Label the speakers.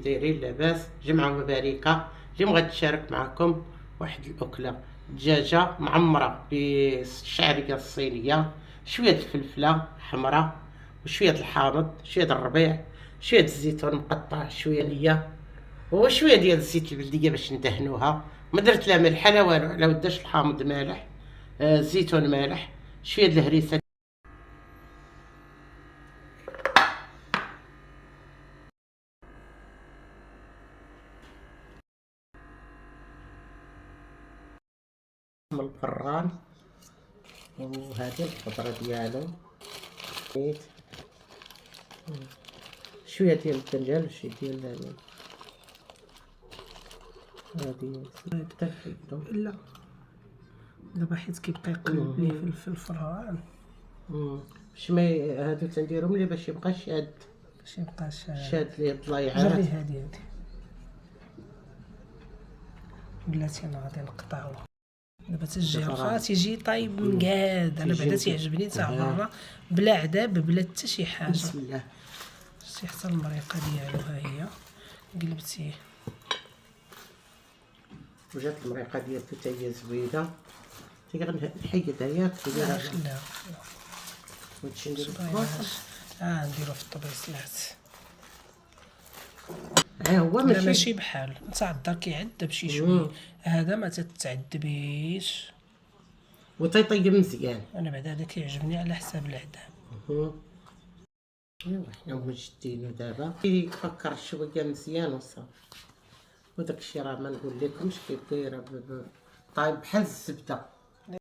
Speaker 1: دايرين لاباس؟ جمعة مباركة. اليوم غادي نشارك معكم واحد الأكلة دجاجة معمرة بالشعرية الصينية، شوية الفلفلة حمراء وشوية الحامض، شوية الربيع، شوية الزيتون مقطع، شوية ليا وشوية ديال الزيت البلدية باش ندهنوها. ما درت لا ملح لا والو، على وداش الحامض مالح، الزيتون مالح، شوية د الهريسة. من الفران، وهذه الخضرة ديالو، شوية ديال البتنجان وشوية ديال هادي
Speaker 2: لا دابا حيت كيبقى يقلب ليه في الفران
Speaker 1: باش ما هادو تنديرهم ليه باش يبقى شاد،
Speaker 2: باش يبقى
Speaker 1: شاد ليه الضلايعات.
Speaker 2: جري هادي بلاتي انا غادي نقطعو دابا الجرفه تيجي طايب مقاد. انا بعدا تيعجبني تاع برا بلا عذاب بلا حتى شي حاجه.
Speaker 1: بسم الله.
Speaker 2: شتي حتى المريقه ديالو ها هي قلبتيه
Speaker 1: وجات المريقه ديالته حتى هي زوينه. تيغنحيدها ياك
Speaker 2: لا خلاها
Speaker 1: وتمشي نديرو
Speaker 2: نديرو في الطبيصلات.
Speaker 1: هو
Speaker 2: ماشي بحال نتا الدار كيعذب شي شويه، هذا ما تتعذبيش
Speaker 1: وتيطيب مزيان.
Speaker 2: انا بعدا هذا كيعجبني على حساب العذاب.
Speaker 1: ايوا حنا مجدينو دابا كيفكر شويه مزيان وصافي. وداكشي راه ما نقول لكمش كيف دايره طايب بحال الزبده.